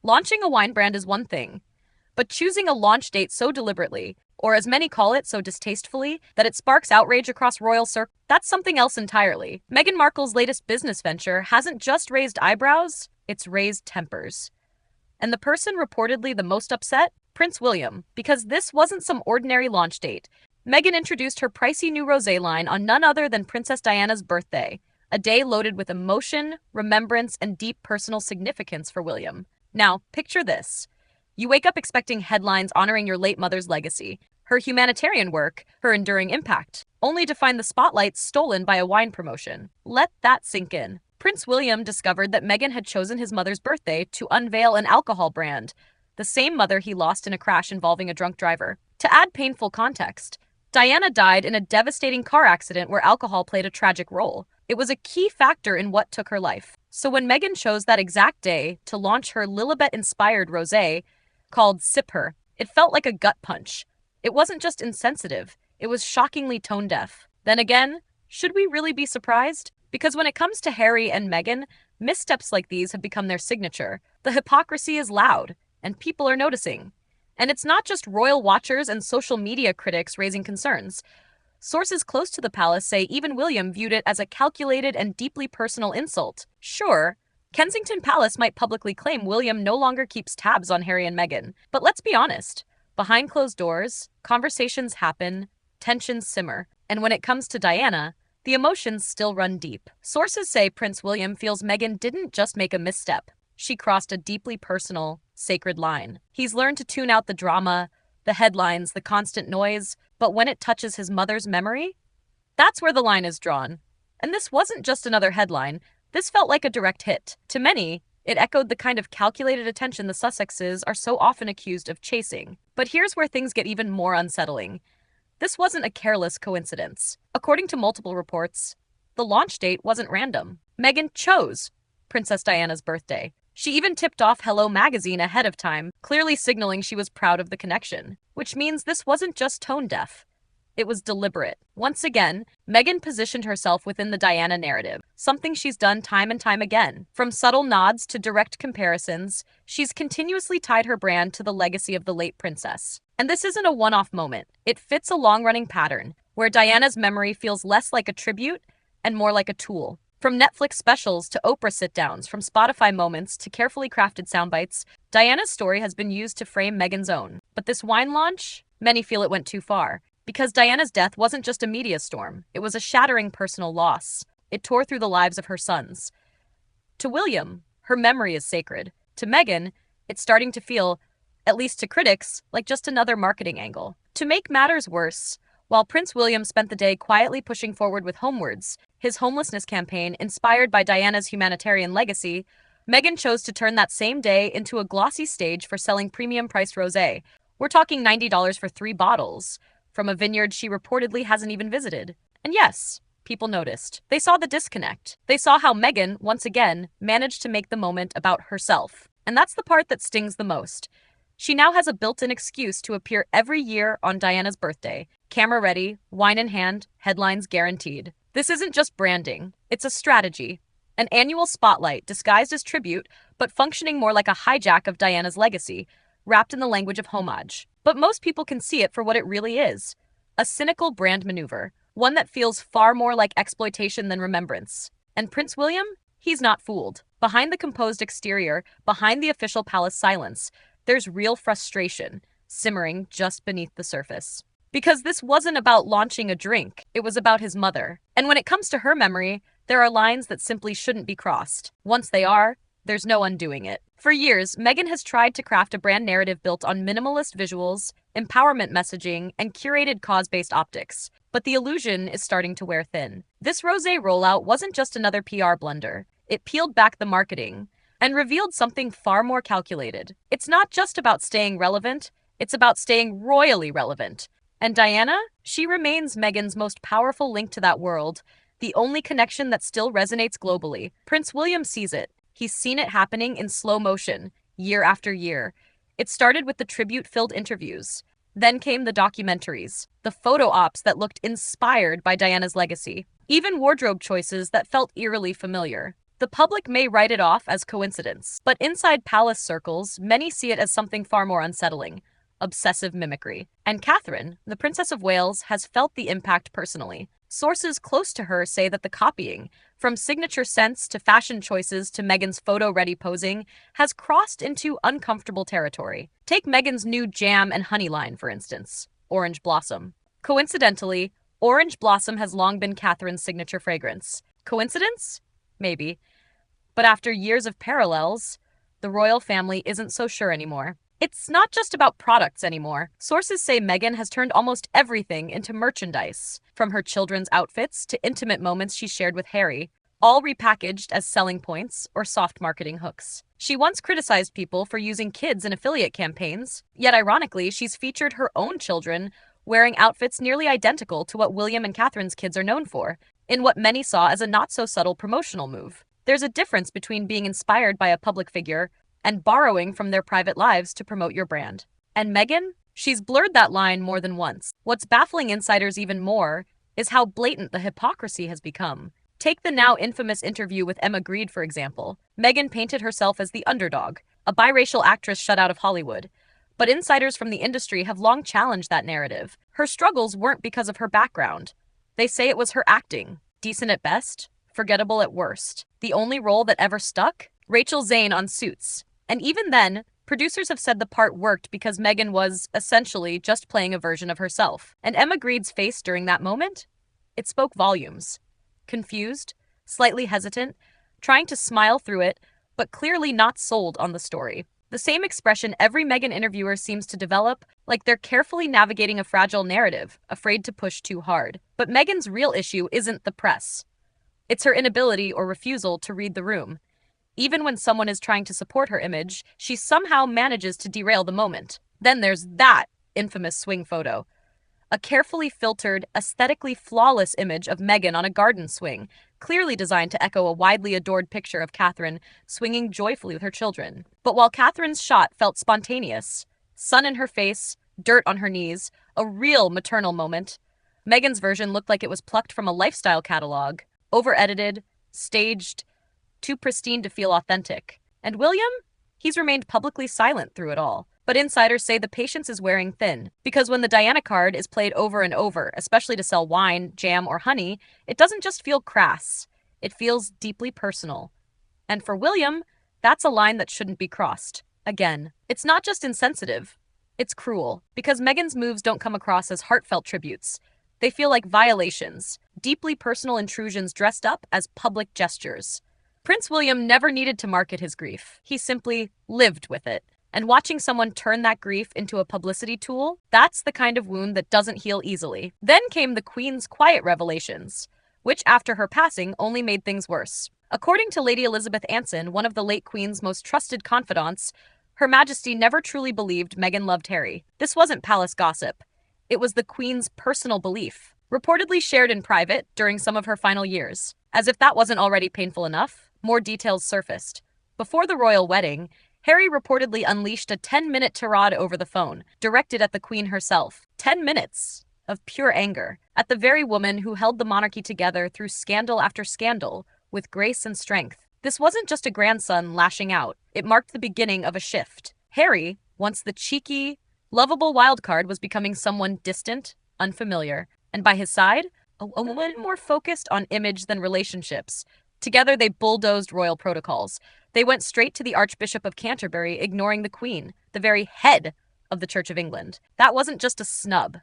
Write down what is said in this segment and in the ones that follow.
Launching a wine brand is one thing, but choosing a launch date so deliberately, or as many call it so distastefully, that it sparks outrage across royal circles, that's something else entirely. Meghan Markle's latest business venture hasn't just raised eyebrows, it's raised tempers. And the person reportedly the most upset? Prince William, because this wasn't some ordinary launch date. Meghan introduced her pricey new rosé line on none other than Princess Diana's birthday, a day loaded with emotion, remembrance, and deep personal significance for William. Now, picture this. You wake up expecting headlines honoring your late mother's legacy, her humanitarian work, her enduring impact, only to find the spotlight stolen by a wine promotion. Let that sink in. Prince William discovered that Meghan had chosen his mother's birthday to unveil an alcohol brand, the same mother he lost in a crash involving a drunk driver. To add painful context, Diana died in a devastating car accident where alcohol played a tragic role. It was a key factor in what took her life. So when Meghan chose that exact day to launch her Lilibet-inspired rosé, called Sip Her, it felt like a gut punch. It wasn't just insensitive, it was shockingly tone-deaf. Then again, should we really be surprised? Because when it comes to Harry and Meghan, missteps like these have become their signature. The hypocrisy is loud, and people are noticing. And it's not just royal watchers and social media critics raising concerns. Sources close to the palace say even William viewed it as a calculated and deeply personal insult. Sure, Kensington Palace might publicly claim William no longer keeps tabs on Harry and Meghan. But let's be honest, behind closed doors, conversations happen, tensions simmer. And when it comes to Diana, the emotions still run deep. Sources say Prince William feels Meghan didn't just make a misstep. She crossed a deeply personal, sacred line. He's learned to tune out the drama, the headlines, the constant noise, but when it touches his mother's memory, that's where the line is drawn. And this wasn't just another headline, this felt like a direct hit. To many, it echoed the kind of calculated attention the Sussexes are so often accused of chasing. But here's where things get even more unsettling. This wasn't a careless coincidence. According to multiple reports, the launch date wasn't random. Meghan chose Princess Diana's birthday. She even tipped off Hello magazine ahead of time, clearly signaling she was proud of the connection. Which means this wasn't just tone-deaf. It was deliberate. Once again, Meghan positioned herself within the Diana narrative, something she's done time and time again. From subtle nods to direct comparisons, she's continuously tied her brand to the legacy of the late princess. And this isn't a one-off moment. It fits a long-running pattern, where Diana's memory feels less like a tribute and more like a tool. From Netflix specials to Oprah sit-downs, from Spotify moments to carefully crafted soundbites, Diana's story has been used to frame Meghan's own. But this wine launch? Many feel it went too far. Because Diana's death wasn't just a media storm, it was a shattering personal loss. It tore through the lives of her sons. To William, her memory is sacred. To Meghan, it's starting to feel, at least to critics, like just another marketing angle. To make matters worse, while Prince William spent the day quietly pushing forward with Homewards, his homelessness campaign inspired by Diana's humanitarian legacy, Meghan chose to turn that same day into a glossy stage for selling premium-priced rosé. We're talking $90 for 3 bottles, from a vineyard she reportedly hasn't even visited. And yes, people noticed. They saw the disconnect. They saw how Meghan, once again, managed to make the moment about herself. And that's the part that stings the most. She now has a built-in excuse to appear every year on Diana's birthday. Camera ready, wine in hand, headlines guaranteed. This isn't just branding. It's a strategy. An annual spotlight disguised as tribute, but functioning more like a hijack of Diana's legacy, wrapped in the language of homage. But most people can see it for what it really is. A cynical brand maneuver, one that feels far more like exploitation than remembrance. And Prince William? He's not fooled. Behind the composed exterior, behind the official palace silence, there's real frustration, simmering just beneath the surface. Because this wasn't about launching a drink, it was about his mother. And when it comes to her memory, there are lines that simply shouldn't be crossed. Once they are, there's no undoing it. For years, Meghan has tried to craft a brand narrative built on minimalist visuals, empowerment messaging, and curated cause-based optics. But the illusion is starting to wear thin. This rosé rollout wasn't just another PR blunder. It peeled back the marketing and revealed something far more calculated. It's not just about staying relevant, it's about staying royally relevant. And Diana? She remains Meghan's most powerful link to that world, the only connection that still resonates globally. Prince William sees it. He's seen it happening in slow motion, year after year. It started with the tribute-filled interviews. Then came the documentaries, the photo ops that looked inspired by Diana's legacy, even wardrobe choices that felt eerily familiar. The public may write it off as coincidence, but inside palace circles, many see it as something far more unsettling: obsessive mimicry. And Catherine, the Princess of Wales, has felt the impact personally. Sources close to her say that the copying, from signature scents to fashion choices to Meghan's photo-ready posing, has crossed into uncomfortable territory. Take Meghan's new jam and honey line, for instance, Orange Blossom. Coincidentally, Orange Blossom has long been Catherine's signature fragrance. Coincidence? Maybe. But after years of parallels, the royal family isn't so sure anymore. It's not just about products anymore. Sources say Meghan has turned almost everything into merchandise, from her children's outfits to intimate moments she shared with Harry, all repackaged as selling points or soft marketing hooks. She once criticized people for using kids in affiliate campaigns, yet ironically, she's featured her own children wearing outfits nearly identical to what William and Catherine's kids are known for, in what many saw as a not-so-subtle promotional move. There's a difference between being inspired by a public figure and borrowing from their private lives to promote your brand. And Meghan? She's blurred that line more than once. What's baffling insiders even more is how blatant the hypocrisy has become. Take the now infamous interview with Emma Grede, for example. Meghan painted herself as the underdog, a biracial actress shut out of Hollywood. But insiders from the industry have long challenged that narrative. Her struggles weren't because of her background. They say it was her acting. Decent at best, forgettable at worst. The only role that ever stuck? Rachel Zane on Suits. And even then, producers have said the part worked because Meghan was, essentially, just playing a version of herself. And Emma Grede's face during that moment? It spoke volumes. Confused, slightly hesitant, trying to smile through it, but clearly not sold on the story. The same expression every Meghan interviewer seems to develop, like they're carefully navigating a fragile narrative, afraid to push too hard. But Meghan's real issue isn't the press. It's her inability or refusal to read the room. Even when someone is trying to support her image, she somehow manages to derail the moment. Then there's that infamous swing photo. A carefully filtered, aesthetically flawless image of Meghan on a garden swing, clearly designed to echo a widely adored picture of Catherine swinging joyfully with her children. But while Catherine's shot felt spontaneous, sun in her face, dirt on her knees, a real maternal moment, Meghan's version looked like it was plucked from a lifestyle catalog, over-edited, staged, too pristine to feel authentic. And William? He's remained publicly silent through it all. But insiders say the patience is wearing thin, because when the Diana card is played over and over, especially to sell wine, jam, or honey, it doesn't just feel crass. It feels deeply personal. And for William, that's a line that shouldn't be crossed. Again, it's not just insensitive, it's cruel, because Meghan's moves don't come across as heartfelt tributes. They feel like violations, deeply personal intrusions dressed up as public gestures. Prince William never needed to market his grief. He simply lived with it. And watching someone turn that grief into a publicity tool, that's the kind of wound that doesn't heal easily. Then came the Queen's quiet revelations, which after her passing only made things worse. According to Lady Elizabeth Anson, one of the late Queen's most trusted confidants, Her Majesty never truly believed Meghan loved Harry. This wasn't palace gossip. It was the Queen's personal belief, reportedly shared in private during some of her final years. As if that wasn't already painful enough, more details surfaced. Before the royal wedding, Harry reportedly unleashed a 10-minute tirade over the phone, directed at the Queen herself. 10 minutes of pure anger at the very woman who held the monarchy together through scandal after scandal with grace and strength. This wasn't just a grandson lashing out. It marked the beginning of a shift. Harry, once the cheeky, lovable wildcard, was becoming someone distant, unfamiliar. And by his side, a woman more focused on image than relationships. Together, they bulldozed royal protocols. They went straight to the Archbishop of Canterbury, ignoring the Queen, the very head of the Church of England. That wasn't just a snub.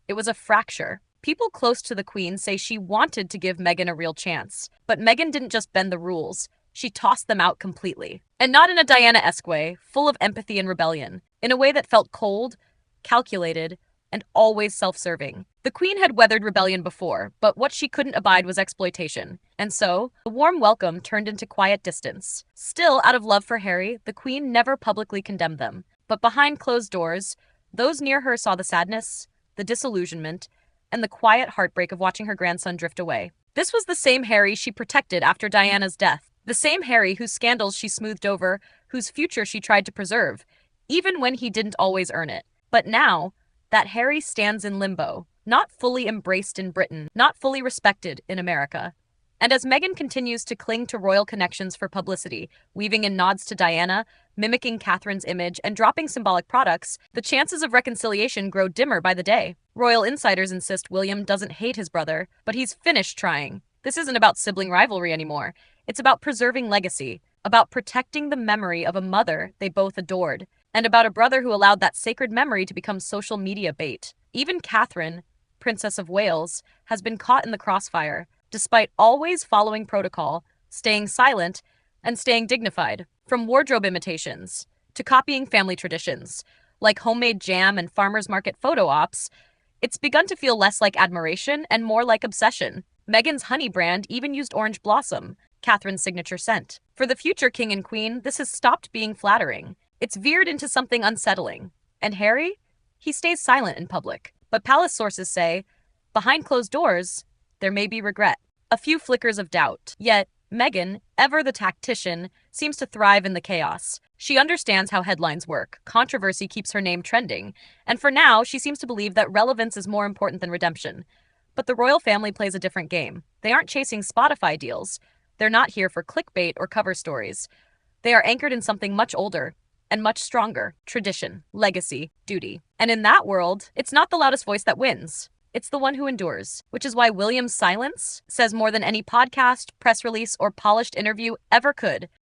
It was a fracture. People close to the Queen say she wanted to give Meghan a real chance. But Meghan didn't just bend the rules. She tossed them out completely. And not in a Diana-esque way, full of empathy and rebellion. In a way that felt cold, calculated, and always self-serving. The Queen had weathered rebellion before, but what she couldn't abide was exploitation. And so, the warm welcome turned into quiet distance. Still, out of love for Harry, the Queen never publicly condemned them. But behind closed doors, those near her saw the sadness, the disillusionment, and the quiet heartbreak of watching her grandson drift away. This was the same Harry she protected after Diana's death. The same Harry whose scandals she smoothed over, whose future she tried to preserve, even when he didn't always earn it. But now, that Harry stands in limbo, not fully embraced in Britain, not fully respected in America. And as Meghan continues to cling to royal connections for publicity, weaving in nods to Diana, mimicking Catherine's image, and dropping symbolic products, the chances of reconciliation grow dimmer by the day. Royal insiders insist William doesn't hate his brother, but he's finished trying. This isn't about sibling rivalry anymore. It's about preserving legacy, about protecting the memory of a mother they both adored, and about a brother who allowed that sacred memory to become social media bait. Even Catherine, Princess of Wales, has been caught in the crossfire, despite always following protocol, staying silent, and staying dignified. From wardrobe imitations to copying family traditions, like homemade jam and farmers market photo ops, it's begun to feel less like admiration and more like obsession. Meghan's honey brand even used orange blossom, Catherine's signature scent. For the future king and queen, this has stopped being flattering. It's veered into something unsettling. And Harry? He stays silent in public. But palace sources say, behind closed doors, there may be regret. A few flickers of doubt. Yet, Meghan, ever the tactician, seems to thrive in the chaos. She understands how headlines work. Controversy keeps her name trending. And for now, she seems to believe that relevance is more important than redemption. But the royal family plays a different game. They aren't chasing Spotify deals. They're not here for clickbait or cover stories. They are anchored in something much older and much stronger: tradition, legacy, duty. And in that world, it's not the loudest voice that wins. It's the one who endures, which is why William's silence says more than any podcast, press release, or polished interview ever could.